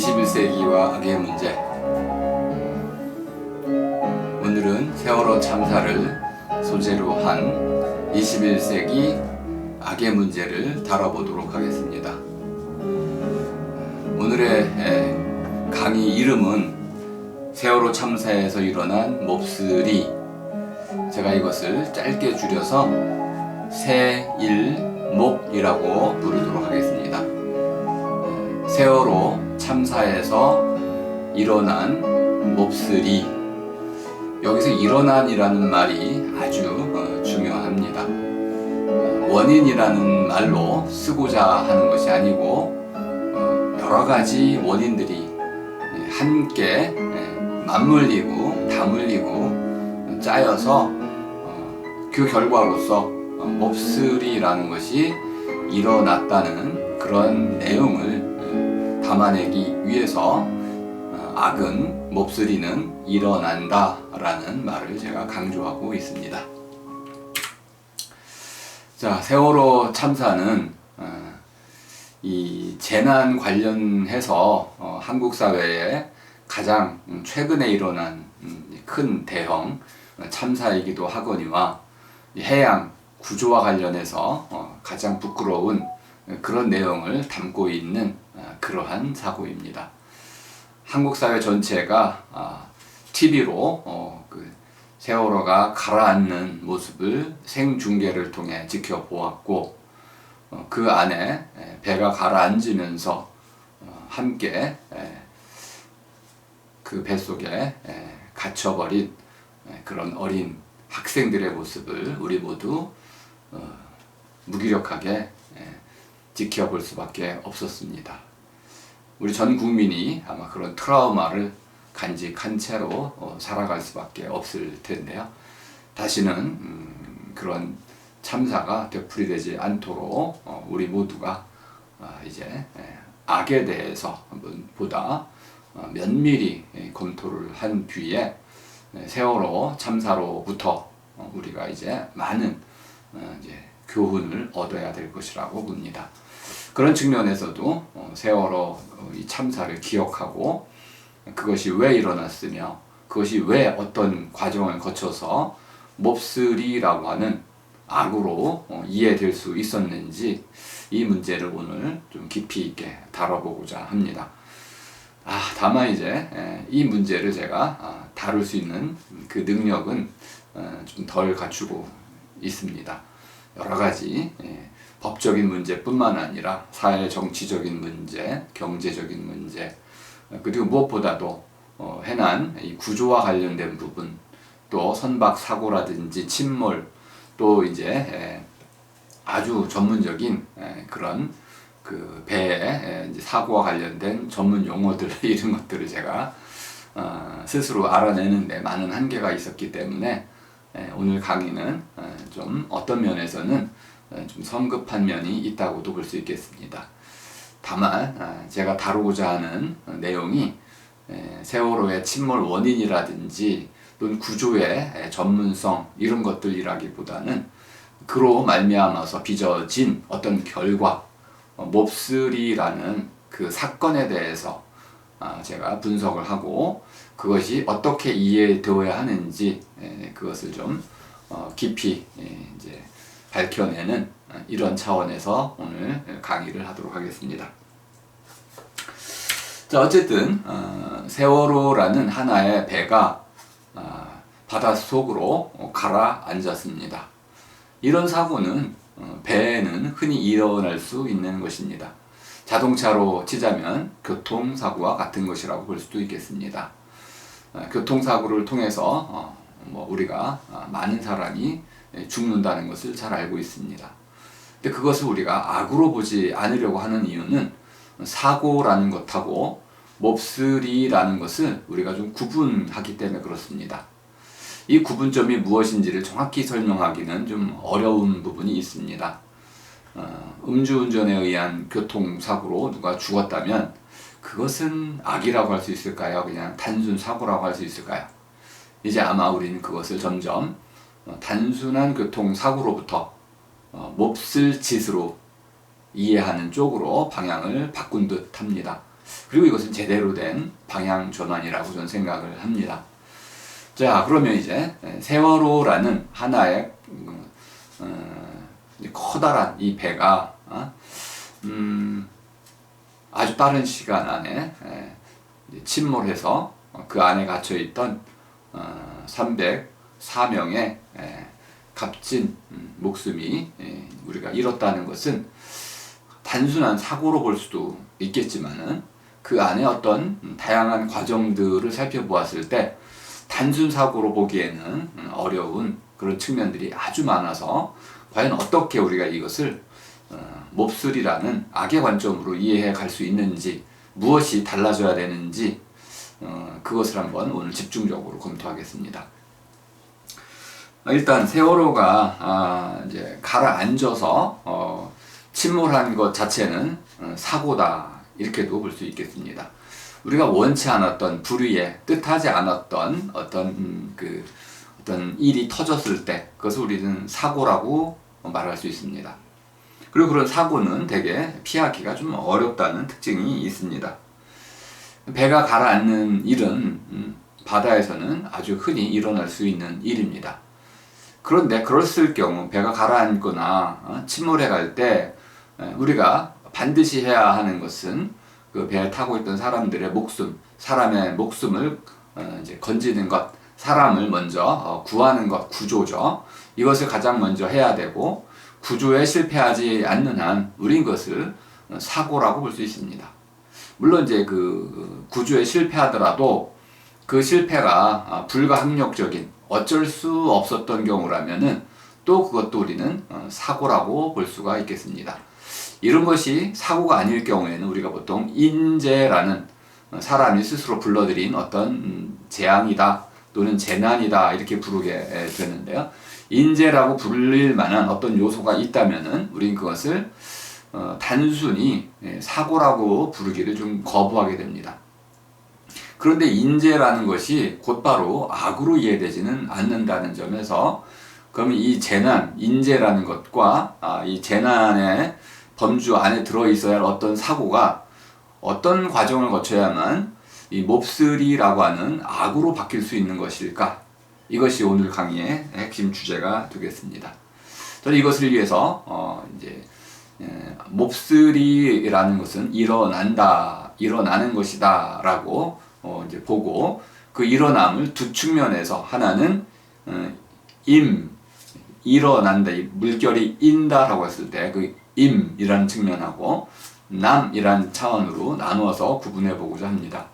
21세기와 악의 문제. 오늘은 세월호 참사를 소재로 한 21세기 악의 문제를 다뤄보도록 하겠습니다. 오늘의 강의 이름은 세월호 참사에서 일어난 몹쓸이, 제가 이것을 짧게 줄여서 세일몹이라고 부르도록 하겠습니다. 세월호 참사에서 일어난 몹쓸이, 여기서 일어난이라는 말이 아주 중요합니다. 원인이라는 말로 쓰고자 하는 것이 아니고 여러 가지 원인들이 함께 맞물리고 다물리고 짜여서 그 결과로서 몹쓸이라는 것이 일어났다는 그런 내용을 담아내기 위해서 악은, 몹쓸이는 일어난다 라는 말을 제가 강조하고 있습니다. 자, 세월호 참사는 이 재난 관련해서 한국 사회에 가장 최근에 일어난 큰 대형 참사이기도 하거니와 해양 구조와 관련해서 가장 부끄러운 그런 내용을 담고 있는 그러한 사고입니다. 한국 사회 전체가 TV로 그 세월호가 가라앉는 모습을 생중계를 통해 지켜보았고, 그 안에 배가 가라앉으면서 함께 그 배 속에 갇혀버린 그런 어린 학생들의 모습을 우리 모두 무기력하게 지켜볼 수밖에 없었습니다. 우리 전 국민이 아마 그런 트라우마를 간직한 채로 살아갈 수밖에 없을 텐데요. 다시는 그런 참사가 되풀이되지 않도록 우리 모두가 이제 악에 대해서 한번 보다 면밀히 검토를 한 뒤에 세월호 참사로부터 우리가 이제 많은 이제 교훈을 얻어야 될 것이라고 봅니다. 그런 측면에서도 세월호 이 참사를 기억하고 그것이 왜 일어났으며 그것이 왜 어떤 과정을 거쳐서 몹쓸이라고 하는 악으로 이해될 수 있었는지, 이 문제를 오늘 좀 깊이 있게 다뤄보고자 합니다. 다만 이제 이 문제를 제가 다룰 수 있는 그 능력은 좀 덜 갖추고 있습니다. 여러 가지 법적인 문제뿐만 아니라 사회 정치적인 문제, 경제적인 문제, 그리고 무엇보다도 해난 이 구조와 관련된 부분, 또 선박 사고라든지 침몰, 또 이제 아주 전문적인 그런 그 배의 이제 사고와 관련된 전문 용어들 이런 것들을 제가 스스로 알아내는데 많은 한계가 있었기 때문에 오늘 강의는 좀 어떤 면에서는 좀 성급한 면이 있다고도 볼 수 있겠습니다. 다만 제가 다루고자 하는 내용이 세월호의 침몰 원인이라든지 또는 구조의 전문성 이런 것들이라기보다는 그로 말미암아서 빚어진 어떤 결과, 몹쓸이라는 그 사건에 대해서 제가 분석을 하고 그것이 어떻게 이해되어야 하는지 그것을 좀 깊이 이제 밝혀내는 이런 차원에서 오늘 강의를 하도록 하겠습니다. 자, 어쨌든 세월호라는 하나의 배가 바닷속으로 가라앉았습니다. 이런 사고는 배에는 흔히 일어날 수 있는 것입니다. 자동차로 치자면 교통사고와 같은 것이라고 볼 수도 있겠습니다. 교통사고를 통해서 우리가 많은 사람이 죽는다는 것을 잘 알고 있습니다. 근데 그것을 우리가 악으로 보지 않으려고 하는 이유는 사고라는 것하고 몹쓸이라는 것을 우리가 좀 구분하기 때문에 그렇습니다. 이 구분점이 무엇인지를 정확히 설명하기는 좀 어려운 부분이 있습니다. 음주운전에 의한 교통사고로 누가 죽었다면 그것은 악이라고 할 수 있을까요? 그냥 단순 사고라고 할 수 있을까요? 이제 아마 우리는 그것을 점점 단순한 교통사고로부터 몹쓸 짓으로 이해하는 쪽으로 방향을 바꾼 듯 합니다. 그리고 이것은 제대로 된 방향 전환이라고 저는 생각을 합니다. 자, 그러면 이제 세월호라는 하나의 커다란 이 배가 아주 빠른 시간 안에 침몰해서 그 안에 갇혀있던 304명의 값진 목숨이 우리가 잃었다는 것은 단순한 사고로 볼 수도 있겠지만은 그 안에 어떤 다양한 과정들을 살펴보았을 때 단순 사고로 보기에는 어려운 그런 측면들이 아주 많아서 과연 어떻게 우리가 이것을 몹쓸이라는 악의 관점으로 이해해 갈 수 있는지, 무엇이 달라져야 되는지 그것을 한번 오늘 집중적으로 검토하겠습니다. 일단 세월호가 이제 가라앉아서 침몰한 것 자체는 사고다, 이렇게도 볼 수 있겠습니다. 우리가 원치 않았던 불의에 뜻하지 않았던 어떤 어떤 일이 터졌을 때 그것을 우리는 사고라고 말할 수 있습니다. 그리고 그런 사고는 되게 피하기가 좀 어렵다는 특징이 있습니다. 배가 가라앉는 일은 바다에서는 아주 흔히 일어날 수 있는 일입니다. 그런데 그랬을 경우 배가 가라앉거나 침몰해 갈 때 우리가 반드시 해야 하는 것은 그 배에 타고 있던 사람들의 목숨, 사람의 목숨을 이제 건지는 것, 사람을 먼저 구하는 것, 구조죠. 이것을 가장 먼저 해야 되고, 구조에 실패하지 않는 한 우린 그것을 사고라고 볼 수 있습니다. 물론 이제 그 구조에 실패하더라도 그 실패가 불가항력적인 어쩔 수 없었던 경우라면은 또 그것도 우리는 사고라고 볼 수가 있겠습니다. 이런 것이 사고가 아닐 경우에는 우리가 보통 인재라는 사람이 스스로 불러들인 어떤 재앙이다 또는 재난이다 이렇게 부르게 되는데요. 인재라고 부를 만한 어떤 요소가 있다면은 우린 그것을 단순히 사고라고 부르기를 좀 거부하게 됩니다. 그런데 인재라는 것이 곧바로 악으로 이해되지는 않는다는 점에서, 그러면 이 재난, 인재라는 것과 이 재난의 범주 안에 들어있어야 할 어떤 사고가 어떤 과정을 거쳐야만 이 몹쓸이라고 하는 악으로 바뀔 수 있는 것일까? 이것이 오늘 강의의 핵심 주제가 되겠습니다. 저는 이것을 위해서 이제 몹쓸이라는 것은 일어나는 것이다라고 이제 보고, 그 일어남을 두 측면에서, 하나는 일어난다, 물결이 인다라고 했을 때 그 임이라는 측면하고 남이라는 차원으로 나누어서 구분해 보고자 합니다.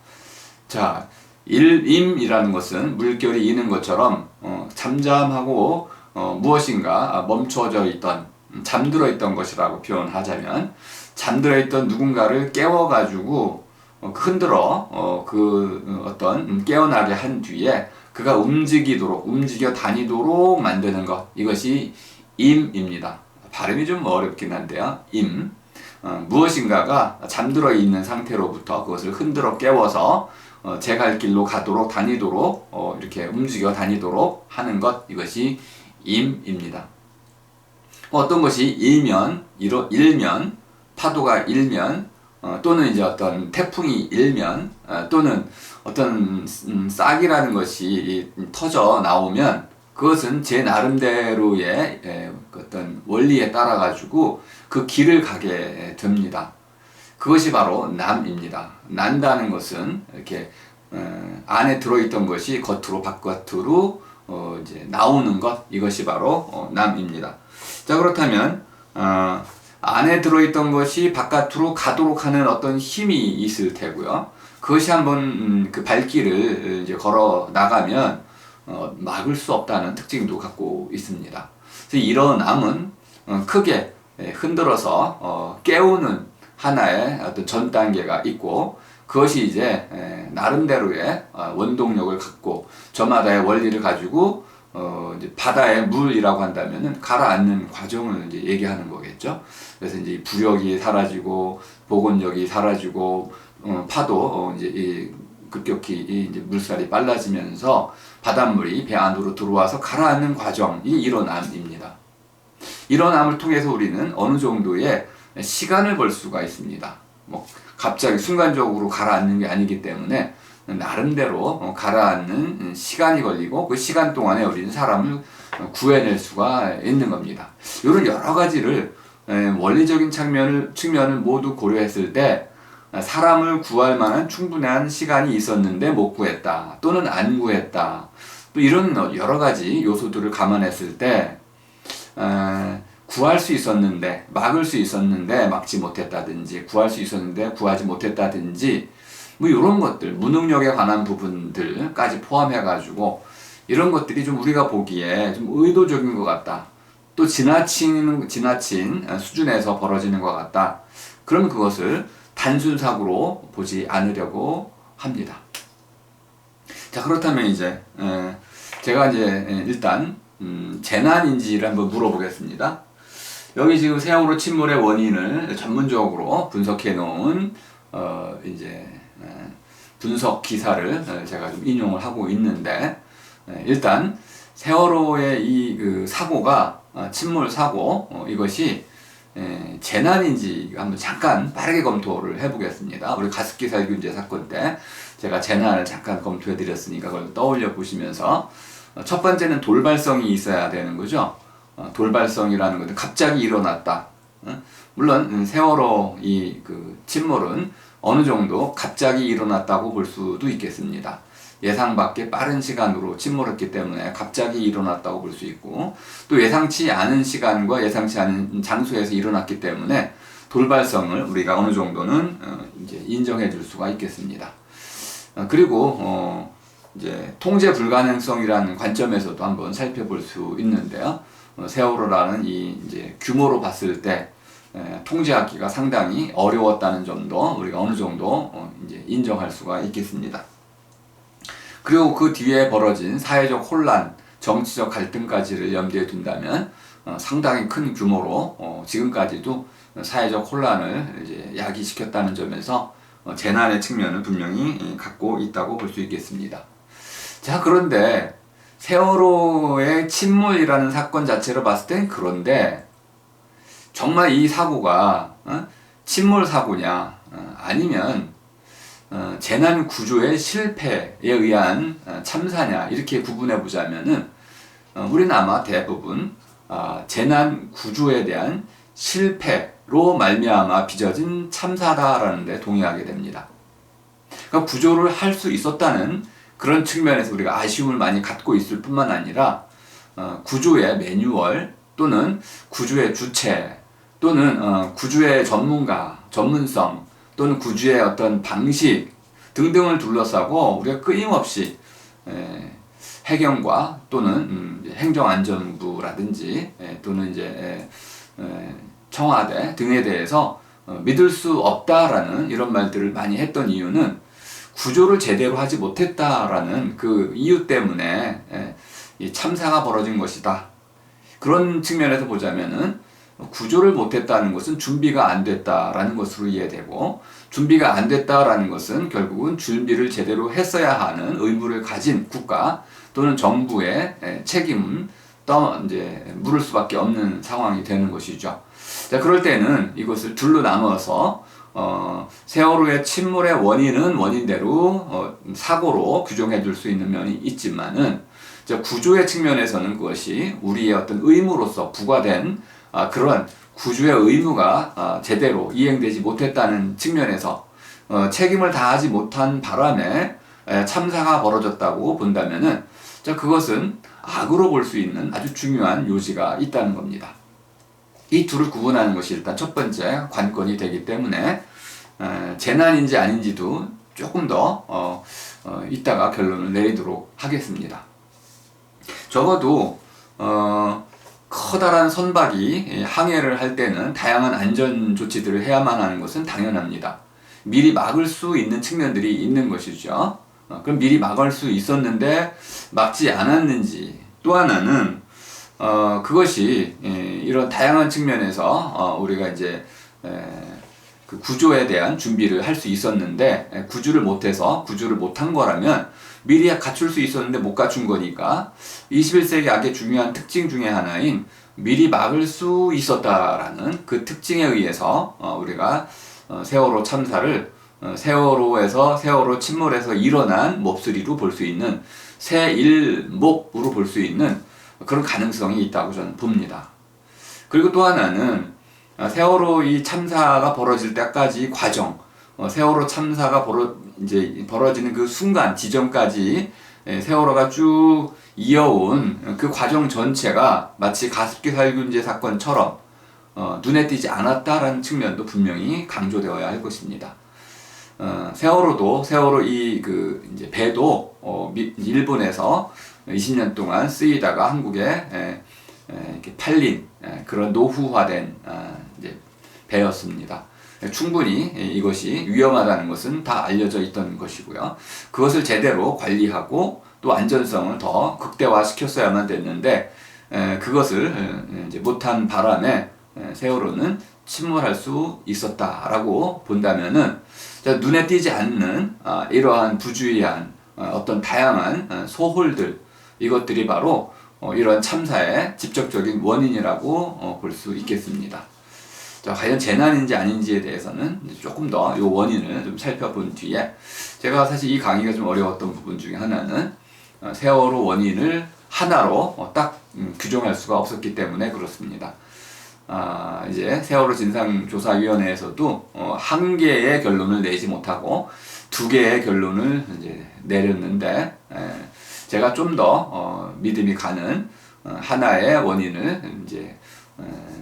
자, 임이라는 것은 물결이 이는 것처럼 잠잠하고 무엇인가 멈춰져 있던, 잠들어 있던 것이라고 표현하자면, 잠들어 있던 누군가를 깨워가지고 흔들어 어떤 깨어나게 한 뒤에 그가 움직여 다니도록 만드는 것, 이것이 임입니다. 발음이 좀 어렵긴 한데요. 무엇인가가 잠들어 있는 상태로부터 그것을 흔들어 깨워서 제 갈 길로 다니도록 이렇게 움직여 다니도록 하는 것, 이것이 임입니다. 어떤 것이 일면, 파도가 일면, 또는 이제 어떤 태풍이 일면, 또는 어떤 싹이라는 것이 터져 나오면 그것은 제 나름대로의 어떤 원리에 따라 가지고 그 길을 가게 됩니다. 그것이 바로 남입니다. 난다는 것은 이렇게 안에 들어있던 것이 겉으로, 바깥으로 이제 나오는 것, 이것이 바로 남입니다. 자, 그렇다면 안에 들어있던 것이 바깥으로 가도록 하는 어떤 힘이 있을 테고요. 그것이 한번 그 발길을 이제 걸어 나가면 막을 수 없다는 특징도 갖고 있습니다. 그래서 일어남은 크게 흔들어서 깨우는 하나의 어떤 전 단계가 있고, 그것이 이제 나름대로의 원동력을 갖고 저마다의 원리를 가지고 이제 바다의 물이라고 한다면은 가라앉는 과정을 이제 얘기하는 거겠죠. 그래서 이제 부력이 사라지고 복원력이 사라지고 파도 이제 급격히 이제 물살이 빨라지면서 바닷물이 배 안으로 들어와서 가라앉는 과정이 일어남입니다. 일어남을 통해서 우리는 어느 정도의 시간을 벌 수가 있습니다. 뭐 갑자기 순간적으로 가라앉는 게 아니기 때문에 나름대로 가라앉는 시간이 걸리고 그 시간 동안에 우리는 사람을 구해낼 수가 있는 겁니다. 이런 여러 가지를 원리적인 측면을 모두 고려했을 때 사람을 구할 만한 충분한 시간이 있었는데 못 구했다 또는 안 구했다 또 이런 여러 가지 요소들을 감안했을 때 구할 수 있었는데 막을 수 있었는데 막지 못했다든지 구할 수 있었는데 구하지 못했다든지 뭐 이런 것들 무능력에 관한 부분들까지 포함해 가지고 이런 것들이 좀 우리가 보기에 좀 의도적인 것 같다 또 지나친 수준에서 벌어지는 것 같다 그러면 그것을 단순 사고로 보지 않으려고 합니다. 자 그렇다면 이제 제가 이제 일단 재난인지를 한번 물어보겠습니다. 여기 지금 세월호 침몰의 원인을 전문적으로 분석해 놓은 이제 분석 기사를 제가 좀 인용을 하고 있는데 일단 세월호의 이 사고가 침몰 사고 이것이 재난인지 한번 잠깐 빠르게 검토를 해보겠습니다. 우리 가습기 살균제 사건 때 제가 재난을 잠깐 검토해 드렸으니까 그걸 떠올려 보시면서 첫 번째는 돌발성이 있어야 되는 거죠. 돌발성이라는 것은 갑자기 일어났다. 물론 세월호 그 침몰은 어느 정도 갑자기 일어났다고 볼 수도 있겠습니다. 예상 밖의 빠른 시간으로 침몰했기 때문에 갑자기 일어났다고 볼 수 있고 또 예상치 않은 시간과 예상치 않은 장소에서 일어났기 때문에 돌발성을 우리가 어느 정도는 이제 인정해 줄 수가 있겠습니다. 그리고 이제 통제 불가능성이라는 관점에서도 한번 살펴볼 수 있는데요. 세월호라는 이 이제 규모로 봤을 때 통제하기가 상당히 어려웠다는 점도 우리가 어느 정도 이제 인정할 수가 있겠습니다. 그리고 그 뒤에 벌어진 사회적 혼란, 정치적 갈등까지를 염두에 둔다면 상당히 큰 규모로 지금까지도 사회적 혼란을 이제 야기시켰다는 점에서 재난의 측면을 분명히 갖고 있다고 볼 수 있겠습니다. 자, 그런데 세월호의 침몰이라는 사건 자체로 봤을 땐 그런데 정말 이 사고가 침몰 사고냐 아니면 재난 구조의 실패에 의한 참사냐 이렇게 구분해 보자면은 우리는 아마 대부분 재난 구조에 대한 실패로 말미암아 빚어진 참사다라는 데 동의하게 됩니다. 그러니까 구조를 할 수 있었다는 그런 측면에서 우리가 아쉬움을 많이 갖고 있을 뿐만 아니라 구조의 매뉴얼 또는 구조의 주체 또는 구조의 전문성 또는 구조의 어떤 방식 등등을 둘러싸고 우리가 끊임없이 해경과 또는 행정안전부라든지 또는 이제 청와대 등에 대해서 믿을 수 없다라는 이런 말들을 많이 했던 이유는 구조를 제대로 하지 못했다라는 그 이유 때문에 이 참사가 벌어진 것이다. 그런 측면에서 보자면은 구조를 못했다는 것은 준비가 안 됐다라는 것으로 이해되고 준비가 안 됐다라는 것은 결국은 준비를 제대로 했어야 하는 의무를 가진 국가 또는 정부의 책임을 이제 물을 수밖에 없는 상황이 되는 것이죠. 자, 그럴 때는 이것을 둘로 나누어서 세월호의 침몰의 원인은 원인대로 사고로 규정해 줄 수 있는 면이 있지만은 구조의 측면에서는 그것이 우리의 어떤 의무로서 부과된 그런 구조의 의무가 제대로 이행되지 못했다는 측면에서 책임을 다하지 못한 바람에 참사가 벌어졌다고 본다면은 그것은 악으로 볼 수 있는 아주 중요한 요지가 있다는 겁니다. 이 둘을 구분하는 것이 일단 첫 번째 관건이 되기 때문에 재난인지 아닌지도 조금 더 이따가 결론을 내리도록 하겠습니다. 적어도 커다란 선박이 항해를 할 때는 다양한 안전 조치들을 해야만 하는 것은 당연합니다. 미리 막을 수 있는 측면들이 있는 것이죠. 그럼 미리 막을 수 있었는데 막지 않았는지 또 하나는 그것이 이런 다양한 측면에서 우리가 이제 그 구조에 대한 준비를 할 수 있었는데 구조를 못한 거라면 미리 갖출 수 있었는데 못 갖춘 거니까 21세기 악의 중요한 특징 중에 하나인 미리 막을 수 있었다라는 그 특징에 의해서 우리가 세월호 참사를 세월호에서 세월호 침몰에서 일어난 몹쓸이로 볼 수 있는 세일목으로 볼 수 있는 그런 가능성이 있다고 저는 봅니다. 그리고 또 하나는 세월호 이 참사가 벌어질 때까지 과정, 세월호 참사가 벌어지는 그 순간 지점까지 세월호가 쭉 이어온 그 과정 전체가 마치 가습기 살균제 사건처럼 눈에 띄지 않았다라는 측면도 분명히 강조되어야 할 것입니다. 세월호 이제 배도 일본에서 20년 동안 쓰이다가 한국에 이렇게 팔린 그런 노후화된 이제 배였습니다. 충분히 이것이 위험하다는 것은 다 알려져 있던 것이고요. 그것을 제대로 관리하고 또 안전성을 더 극대화시켰어야만 됐는데 그것을 이제 못한 바람에 세월호는 침몰할 수 있었다라고 본다면은 눈에 띄지 않는 이러한 부주의한 어떤 다양한 소홀들, 이것들이 바로 이러한 참사의 직접적인 원인이라고 볼 수 있겠습니다. 자, 과연 재난인지 아닌지에 대해서는 조금 더 이 원인을 좀 살펴본 뒤에, 제가 사실 이 강의가 좀 어려웠던 부분 중에 하나는 세월호 원인을 하나로 딱 규정할 수가 없었기 때문에 그렇습니다. 이제 세월호 진상조사위원회에서도 한 개의 결론을 내지 못하고 두 개의 결론을 이제 내렸는데, 제가 좀 더 믿음이 가는 하나의 원인을 이제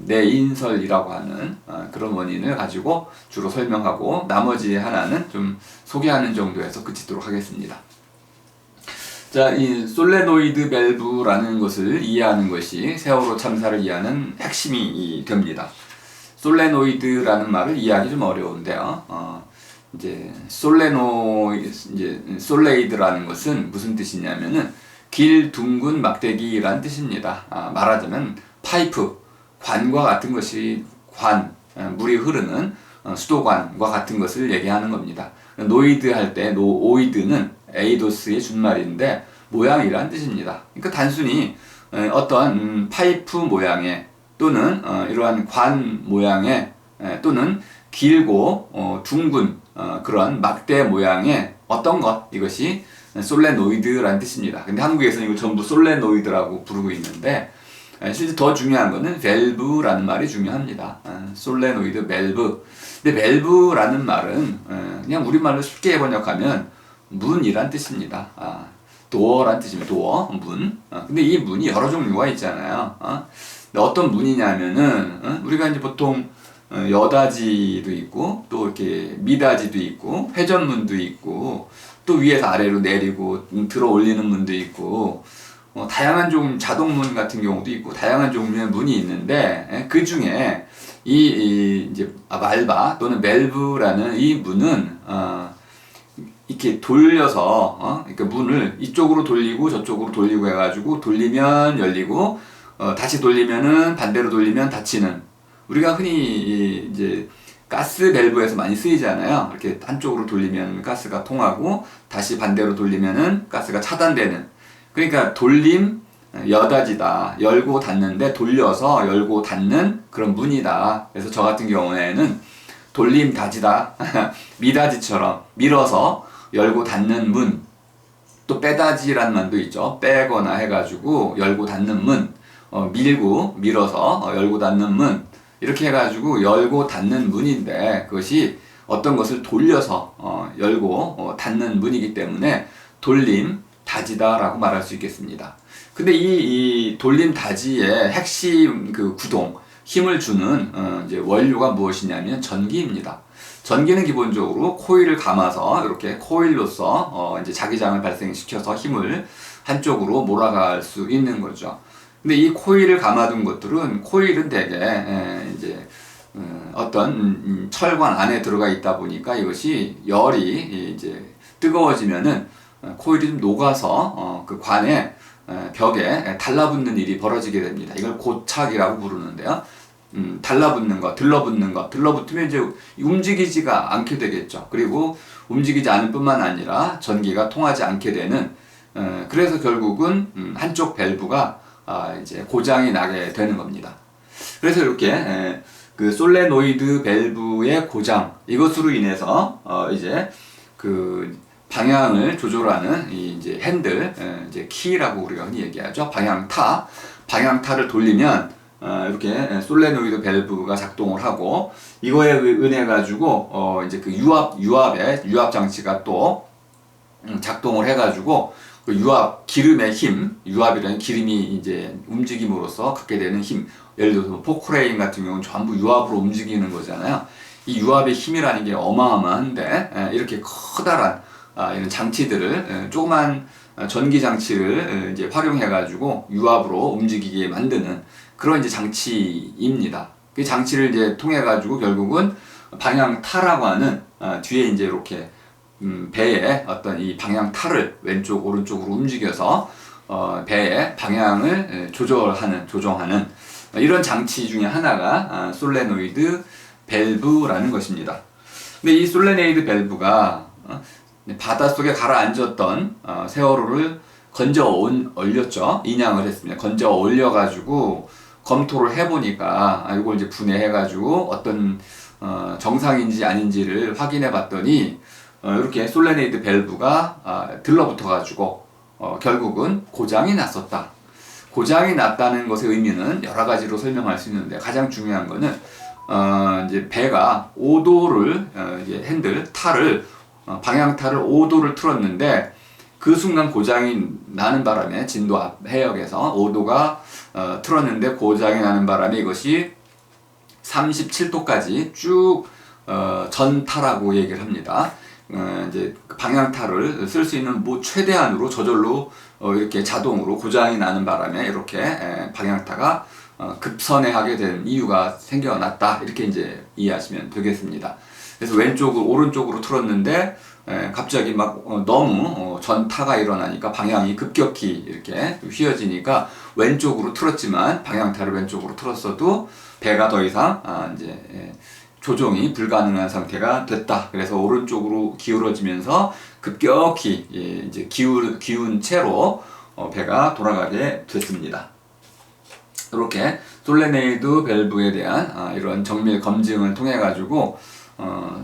내인설이라고 하는 그런 원인을 가지고 주로 설명하고, 나머지 하나는 좀 소개하는 정도에서 그치도록 하겠습니다. 자, 이 솔레노이드 밸브라는 것을 이해하는 것이 세월호 참사를 이해하는 핵심이 됩니다. 솔레노이드라는 말을 이해하기 좀 어려운데요. 이제 솔레이드라는 것은 무슨 뜻이냐면은 길 둥근 막대기라는 뜻입니다. 말하자면 파이프, 관과 같은 것이 물이 흐르는 수도관과 같은 것을 얘기하는 겁니다. 노이드 할 때 오이드는 에이도스의 준말인데 모양이란 뜻입니다. 그러니까 단순히 어떤 파이프 모양의 또는 이러한 관 모양의 또는 길고 둥근 그런 막대 모양의 어떤 것, 이것이 솔레노이드라는 뜻입니다. 근데 한국에서는 이거 전부 솔레노이드라고 부르고 있는데, 실제 더 중요한 거는 밸브라는 말이 중요합니다. 솔레노이드 밸브. 근데 밸브라는 말은 그냥 우리말로 쉽게 번역하면 문이란 뜻입니다. 도어란 뜻입니다. 도어, 문. 근데 이 문이 여러 종류가 있잖아요. 근데 어떤 문이냐면은 우리가 이제 보통 여다지도 있고 또 이렇게 미다지도 있고 회전문도 있고 또 위에서 아래로 내리고 들어 올리는 문도 있고 다양한 종류 자동문 같은 경우도 있고 다양한 종류의 문이 있는데, 그 중에 이제 말바 또는 밸브라는 이 문은 이렇게 돌려서 그러니까 문을 이쪽으로 돌리고 저쪽으로 돌리고 해가지고 돌리면 열리고 다시 돌리면은 반대로 돌리면 닫히는, 우리가 흔히 이제 가스 밸브에서 많이 쓰이잖아요. 이렇게 한쪽으로 돌리면 가스가 통하고 다시 반대로 돌리면은 가스가 차단되는, 그러니까 돌림 여닫이다. 열고 닫는데 돌려서 열고 닫는 그런 문이다. 그래서 저 같은 경우에는 돌림 닫이다. 미닫이처럼 밀어서 열고 닫는 문. 또 빼닫이라는 말도 있죠. 빼거나 해가지고 열고 닫는 문. 밀고 밀어서 열고 닫는 문. 이렇게 해가지고 열고 닫는 문인데, 그것이 어떤 것을 돌려서 열고 닫는 문이기 때문에 돌림 닫이다라고 말할 수 있겠습니다. 근데 이 돌림 닫이의 핵심 그 구동, 힘을 주는 이제 원료가 무엇이냐면 전기입니다. 전기는 기본적으로 코일을 감아서 이렇게 코일로서 이제 자기장을 발생시켜서 힘을 한쪽으로 몰아갈 수 있는 거죠. 근데 이 코일을 감아둔 것들은, 코일은 대개 이제 어떤 철관 안에 들어가 있다 보니까 이것이 열이 이제 뜨거워지면은 코일이 좀 녹아서 그 관에 벽에 달라붙는 일이 벌어지게 됩니다. 이걸 고착이라고 부르는데요. 달라붙는 것, 들러붙는 것, 들러붙으면 이제 움직이지가 않게 되겠죠. 그리고 움직이지 않을 뿐만 아니라 전기가 통하지 않게 되는, 그래서 결국은 한쪽 밸브가 이제 고장이 나게 되는 겁니다. 그래서 이렇게 그 솔레노이드 밸브의 고장, 이것으로 인해서 이제 그 방향을 조절하는 이 이제 핸들, 이제 키라고 우리가 흔히 얘기하죠. 방향타를 돌리면 이렇게 솔레노이드 밸브가 작동을 하고, 이거에 의해 가지고 이제 그 유압 장치가 또 작동을 해 가지고 그 기름의 힘, 유압이라는 기름이 이제 움직임으로써 갖게 되는 힘, 예를 들어서 포크레인 같은 경우는 전부 유압으로 움직이는 거잖아요. 이 유압의 힘이라는 게 어마어마한데, 이렇게 커다란 이런 장치들을, 조그만 전기 장치를 이제 활용해 가지고 유압으로 움직이게 만드는 그런 이제 장치입니다. 그 장치를 이제 통해 가지고 결국은 방향타라고 하는, 뒤에 이제 이렇게 배의 어떤 이 방향타를 왼쪽 오른쪽으로 움직여서 배의 방향을 조정하는 이런 장치 중에 하나가 솔레노이드 밸브라는 것입니다. 근데 이 솔레노이드 밸브가 바닷속에 가라앉았던 세월호를 올렸죠. 인양을 했습니다. 건져 올려가지고 검토를 해보니까 이걸 이제 분해해가지고 어떤 정상인지 아닌지를 확인해 봤더니 이렇게 솔레노이드 밸브가 들러붙어가지고 결국은 고장이 났었다. 고장이 났다는 것의 의미는 여러 가지로 설명할 수 있는데, 가장 중요한 거는 이제 배가 5도를 이제 방향타를 5도를 틀었는데, 그 순간 고장이 나는 바람에 진도 앞 해역에서 5도가 틀었는데 고장이 나는 바람에 이것이 37도까지 쭉 전타라고 얘기를 합니다. 이제 방향타를 쓸 수 있는 최대한으로 저절로 이렇게 자동으로 고장이 나는 바람에 이렇게 방향타가 급선회하게 된 이유가 생겨났다, 이렇게 이제 이해하시면 되겠습니다. 그래서 오른쪽으로 틀었는데 갑자기 막 너무 전타가 일어나니까 방향이 급격히 이렇게 휘어지니까 왼쪽으로 틀었지만, 방향타를 왼쪽으로 틀었어도 배가 더 이상 이제 조종이 불가능한 상태가 됐다. 그래서 오른쪽으로 기울어지면서 급격히 이제 기운 채로 배가 돌아가게 됐습니다. 이렇게 솔레노이드 밸브에 대한 이런 정밀 검증을 통해 가지고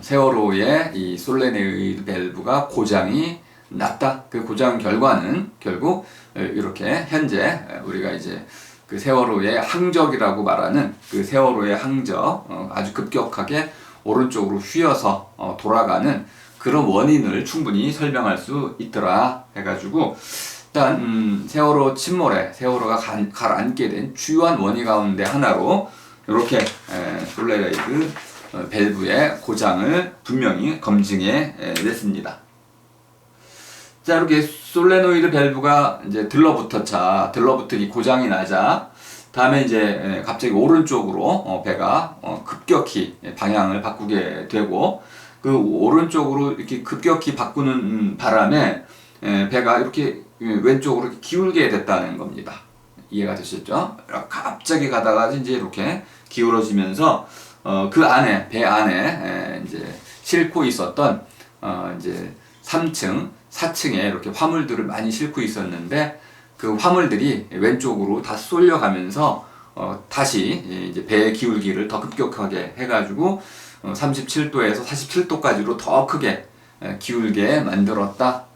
세월호의 이 솔레노이드 밸브가 고장이 났다. 그 고장 결과는 결국 이렇게 현재 우리가 이제 그 세월호의 항적이라고 말하는 그 세월호의 항적, 아주 급격하게 오른쪽으로 휘어서 돌아가는 그런 원인을 충분히 설명할 수 있더라 해가지고, 일단 세월호 침몰에 세월호가 가라앉게 된 주요한 원인 가운데 하나로 이렇게 솔레노이드 밸브의 고장을 분명히 검증해 냈습니다. 자, 이렇게 솔레노이드 밸브가 이제 들러붙으니 고장이 나자, 다음에 이제 갑자기 오른쪽으로 배가 급격히 방향을 바꾸게 되고, 그 오른쪽으로 이렇게 급격히 바꾸는 바람에 배가 이렇게 왼쪽으로 기울게 됐다는 겁니다. 이해가 되셨죠? 갑자기 가다가 이제 이렇게 기울어지면서 배 안에 이제 싣고 있었던 이제 3층, 4층에 이렇게 화물들을 많이 싣고 있었는데, 그 화물들이 왼쪽으로 다 쏠려가면서 다시 이제 배의 기울기를 더 급격하게 해가지고 37도에서 47도까지로 더 크게 기울게 만들었다.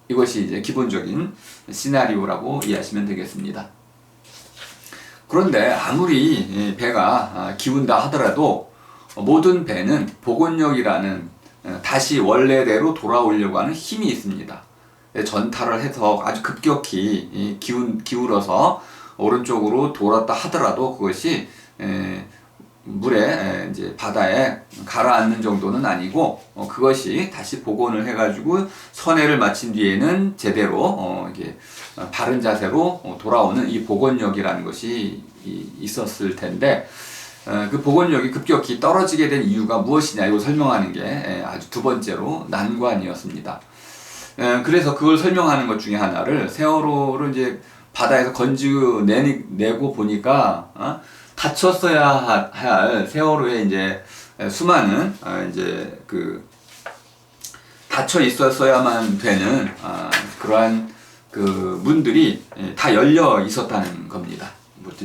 이것이 이제 기본적인 시나리오라고 이해하시면 되겠습니다. 그런데 아무리 배가 기운다 하더라도 모든 배는 복원력이라는 다시 원래대로 돌아오려고 하는 힘이 있습니다. 전타를 해서 아주 급격히 기울어서 오른쪽으로 돌았다 하더라도 그것이 물에 이제 바다에 가라앉는 정도는 아니고, 그것이 다시 복원을 해가지고 선회를 마친 뒤에는 제대로 이게 바른 자세로 돌아오는 이 복원력이라는 것이 있었을 텐데, 그 복원력이 급격히 떨어지게 된 이유가 무엇이냐, 이걸 설명하는 게 아주 두 번째로 난관이었습니다. 그래서 그걸 설명하는 것 중에 하나를, 세월호를 이제 바다에서 건져내고 보니까 다쳤어야 할 세월호에 이제 수많은 이제 그 닫혀 있었어야만 되는 그러한 그 문들이 다 열려 있었다는 겁니다.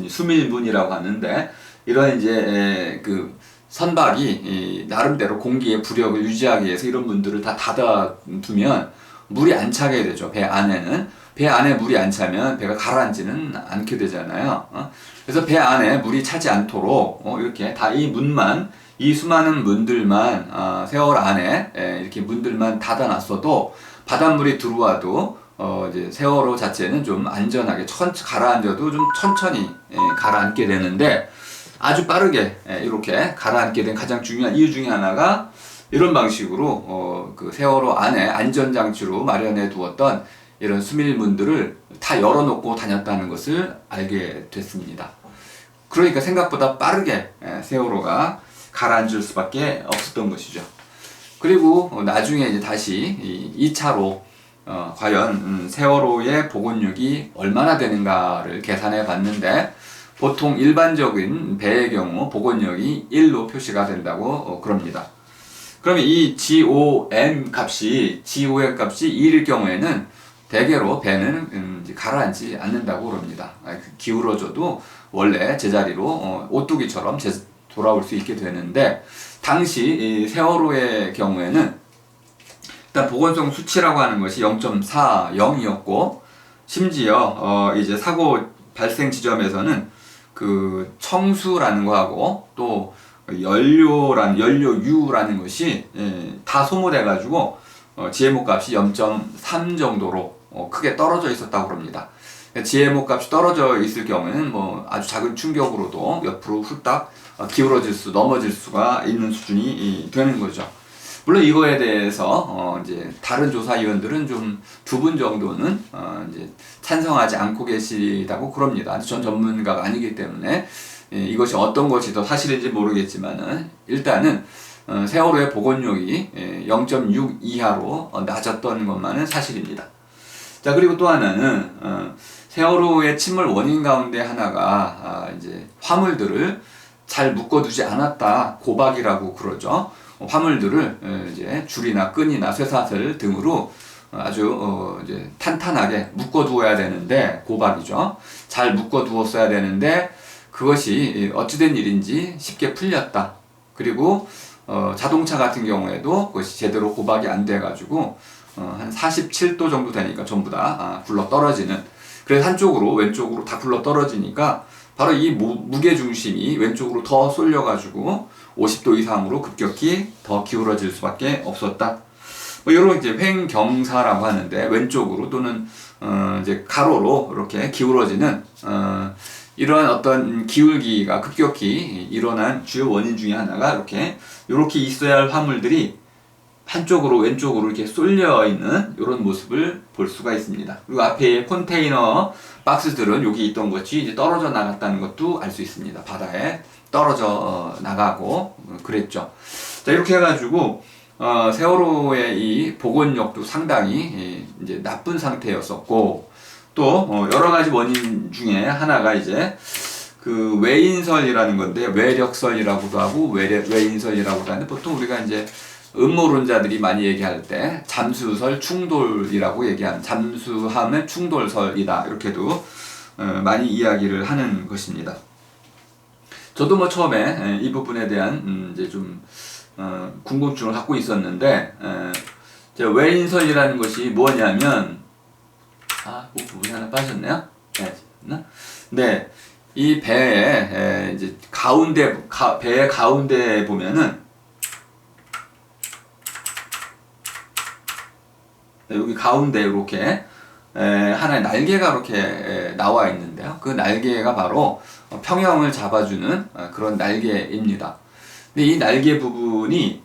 수밀문이라고 하는데, 이런 이제 그 선박이 나름대로 공기의 부력을 유지하기 위해서 이런 문들을 다 닫아두면 물이 안 차게 되죠. 배 안에는. 배 안에 물이 안 차면 배가 가라앉지는 않게 되잖아요. 그래서 배 안에 물이 차지 않도록 이렇게 다 이 문만, 이 수많은 문들만 세월 안에 이렇게 문들만 닫아놨어도 바닷물이 들어와도 이제 세월호 자체는 좀 안전하게 가라앉아도 좀 천천히 가라앉게 되는데, 아주 빠르게 이렇게 가라앉게 된 가장 중요한 이유 중에 하나가 이런 방식으로 그 세월호 안에 안전장치로 마련해 두었던 이런 수밀문들을 다 열어놓고 다녔다는 것을 알게 됐습니다. 그러니까 생각보다 빠르게 세월호가 가라앉을 수밖에 없었던 것이죠. 그리고 나중에 이제 다시 2차로 과연 세월호의 복원력이 얼마나 되는가를 계산해 봤는데, 보통 일반적인 배의 경우 복원력이 1로 표시가 된다고 그럽니다. 그러면 이 GOM 값이 1일 경우에는 대개로 배는 가라앉지 않는다고 그럽니다. 기울어져도 원래 제자리로 오뚜기처럼 돌아올 수 있게 되는데, 당시 세월호의 경우에는 일단 복원성 수치라고 하는 것이 0.40이었고, 심지어 이제 사고 발생 지점에서는 그 청수라는 거하고 또 연료유라는 것이 다 소모돼 가지고 GMO 값이 0.3 정도로 크게 떨어져 있었다고 합니다. GMO 값이 떨어져 있을 경우에는 뭐 아주 작은 충격으로도 옆으로 후딱 넘어질 수가 있는 수준이 되는 거죠. 물론 이거에 대해서 이제 다른 조사위원들은 좀 2분 정도는 이제 찬성하지 않고 계시다고 그럽니다. 전 전문가가 아니기 때문에 이것이 어떤 것이 더 사실인지 모르겠지만은, 일단은 세월호의 복원력이 0.6 이하로 낮았던 것만은 사실입니다. 자, 그리고 또 하나는 세월호의 침몰 원인 가운데 하나가 이제 화물들을 잘 묶어두지 않았다, 고박이라고 그러죠. 화물들을 이제 줄이나 끈이나 쇠사슬 등으로 아주 이제 탄탄하게 묶어두어야 되는데, 고박이죠. 잘 묶어두었어야 되는데 그것이 어찌된 일인지 쉽게 풀렸다. 그리고 자동차 같은 경우에도 그것이 제대로 고박이 안 돼가지고 한 47도 정도 되니까 전부 다 굴러 떨어지는, 그래서 한쪽으로 왼쪽으로 다 굴러 떨어지니까 바로 이 무게 중심이 왼쪽으로 더 쏠려가지고 50도 이상으로 급격히 더 기울어질 수밖에 없었다. 뭐 이런 이제 횡경사라고 하는데, 왼쪽으로 또는 이제 가로로 이렇게 기울어지는 이러한 어떤 기울기가 급격히 일어난 주요 원인 중에 하나가 이렇게 있어야 할 화물들이 한쪽으로 왼쪽으로 이렇게 쏠려 있는 이런 모습을 볼 수가 있습니다. 그리고 앞에 컨테이너 박스들은 여기 있던 것이 이제 떨어져 나갔다는 것도 알 수 있습니다. 바다에 떨어져 나가고 그랬죠. 자, 이렇게 해가지고 세월호의 이 복원력도 상당히 이제 나쁜 상태였었고, 또 여러 가지 원인 중에 하나가 이제 그 외인설이라는 건데, 외력설이라고도 하고 외인설이라고도 하는데, 보통 우리가 이제 음모론자들이 많이 얘기할 때 잠수설 충돌이라고 얘기하는, 잠수함의 충돌설이다, 이렇게도 많이 이야기를 하는 것입니다. 저도 뭐 처음에 이 부분에 대한 이제 좀 궁금증을 갖고 있었는데, 외인설이라는 것이 뭐냐면, 그 부분이 하나 빠졌네요. 네, 이 배의 이제 배의 가운데 보면은 여기 가운데 이렇게 하나의 날개가 이렇게 나와 있는데요. 그 날개가 바로 평형을 잡아주는 그런 날개입니다. 근데 이 날개 부분이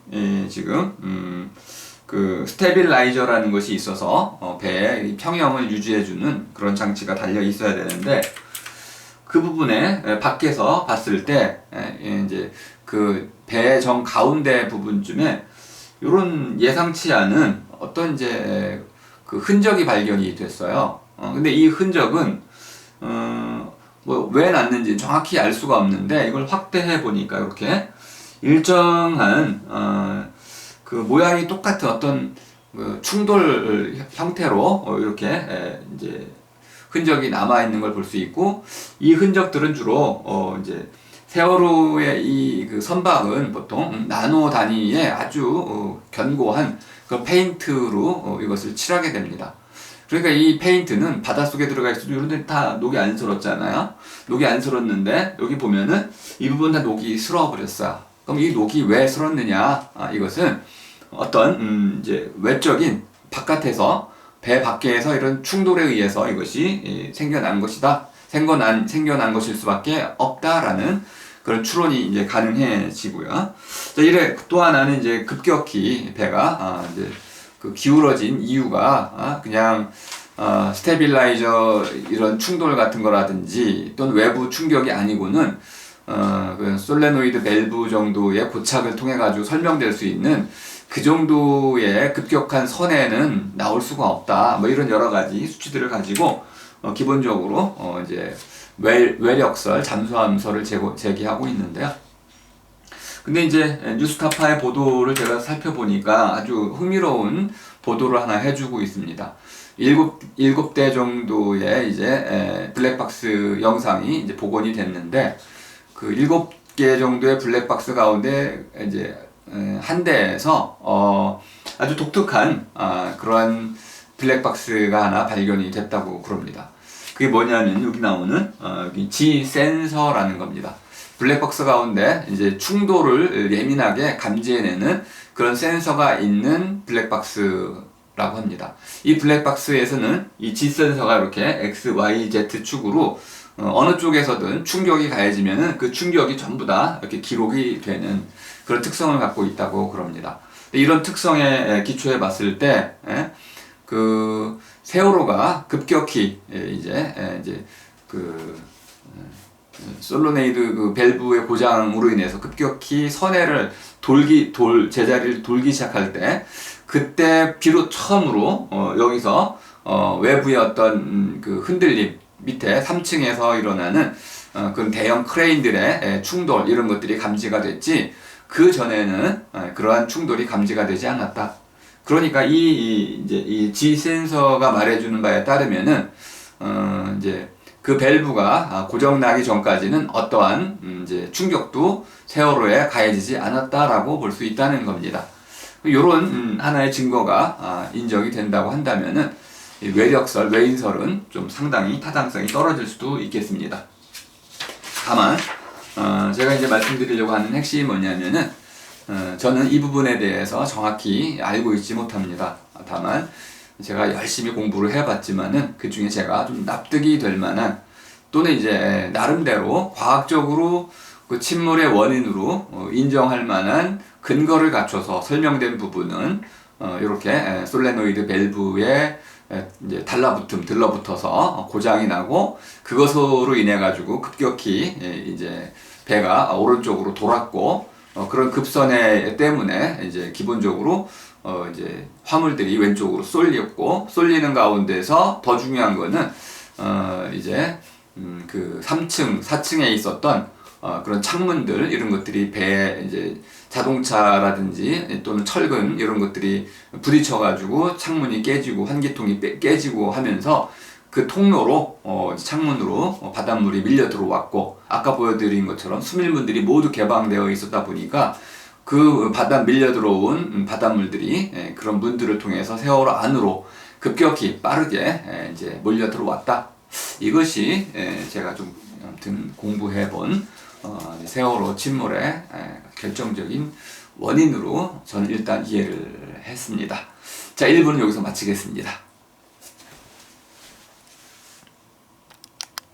지금 그 스테빌라이저라는 것이 있어서 배의 평형을 유지해주는 그런 장치가 달려 있어야 되는데, 그 부분에 밖에서 봤을 때 이제 그 배 정 가운데 부분쯤에 이런 예상치 않은 어떤 이제 그 흔적이 발견이 됐어요. 근데 이 흔적은 뭐 왜 났는지 정확히 알 수가 없는데, 이걸 확대해 보니까 이렇게 일정한 그 모양이 똑같은 어떤 그 충돌 형태로 이렇게 이제 흔적이 남아 있는 걸 볼 수 있고, 이 흔적들은 주로 이제 세월호의 이 그 선박은 보통 나노 단위의 아주 견고한 그 페인트로 이것을 칠하게 됩니다. 그러니까 이 페인트는 바닷속에 들어가 있어도 이런 데 다 녹이 안 슬었잖아요. 녹이 안 슬었는데 여기 보면은 이 부분 다 녹이 슬어버렸어요. 그럼 이 녹이 왜 슬었느냐? 이것은 어떤 이제 외적인 바깥에서 배 밖에서 이런 충돌에 의해서 이것이 생겨난 것이다. 생겨난 것일 수밖에 없다라는 그런 추론이 이제 가능해지고요. 자, 이래 또 하나는 이제 급격히 배가 이제 그 기울어진 이유가 그냥 스테빌라이저 이런 충돌 같은 거라든지 또는 외부 충격이 아니고는 그 솔레노이드 밸브 정도의 고착을 통해 가지고 설명될 수 있는 그 정도의 급격한 선에는 나올 수가 없다. 뭐 이런 여러 가지 수치들을 가지고 기본적으로 이제 외력설, 잠수함설을 제기하고 있는데요. 근데 이제 뉴스타파의 보도를 제가 살펴보니까 아주 흥미로운 보도를 하나 해주고 있습니다. 7대 정도의 이제 블랙박스 영상이 이제 복원이 됐는데 그 7개 정도의 블랙박스 가운데 이제 한 대에서 아주 독특한 그러한 블랙박스가 하나 발견이 됐다고 그럽니다. 그게 뭐냐면 여기 나오는 여기 G 센서라는 겁니다. 블랙박스 가운데 이제 충돌을 예민하게 감지해내는 그런 센서가 있는 블랙박스라고 합니다. 이 블랙박스에서는 이 G 센서가 이렇게 X, Y, Z 축으로 어느 쪽에서든 충격이 가해지면은 그 충격이 전부 다 이렇게 기록이 되는 그런 특성을 갖고 있다고 그럽니다. 이런 특성에 기초해 봤을 때, 그 세월호가 급격히 이제 그 솔로네이드 그 밸브의 고장으로 인해서 급격히 선해를 제자리를 돌기 시작할 때, 그때 비로 처음으로 여기서 외부의 어떤 그 흔들림 밑에 3층에서 일어나는 그런 대형 크레인들의 충돌 이런 것들이 감지가 됐지, 그 전에는 그러한 충돌이 감지가 되지 않았다. 그러니까 이 G 센서가 말해주는 바에 따르면은 이제 그 밸브가 고장나기 전까지는 어떠한 이제 충격도 세월호에 가해지지 않았다라고 볼 수 있다는 겁니다. 이런 하나의 증거가 인정이 된다고 한다면은 외인설은 좀 상당히 타당성이 떨어질 수도 있겠습니다. 다만 제가 이제 말씀드리려고 하는 핵심이 뭐냐면은 저는 이 부분에 대해서 정확히 알고 있지 못합니다. 다만 제가 열심히 공부를 해봤지만은 그 중에 제가 좀 납득이 될 만한 또는 이제 나름대로 과학적으로 그 침몰의 원인으로 인정할 만한 근거를 갖춰서 설명된 부분은 이렇게 솔레노이드 밸브에 이제 들러붙어서 고장이 나고 그것으로 인해 가지고 급격히 이제 배가 오른쪽으로 돌았고 그런 급선회 때문에 이제 기본적으로 이제 화물들이 왼쪽으로 쏠리는 가운데서 더 중요한 거는 이제 그 3층, 4층에 있었던 그런 창문들 이런 것들이 배에 이제 자동차라든지 또는 철근 이런 것들이 부딪혀 가지고 창문이 깨지고 환기통이 깨지고 하면서 그 통로로 창문으로 바닷물이 밀려 들어왔고, 아까 보여드린 것처럼 수밀문들이 모두 개방되어 있었다 보니까 그 밀려 들어온 바닷물들이 그런 문들을 통해서 세월호 안으로 급격히 빠르게 이제 몰려 들어왔다. 이것이 제가 좀 아무튼 공부해본 세월호 침몰의 결정적인 원인으로 저는 일단 이해를 했습니다. 자, 1부는 여기서 마치겠습니다.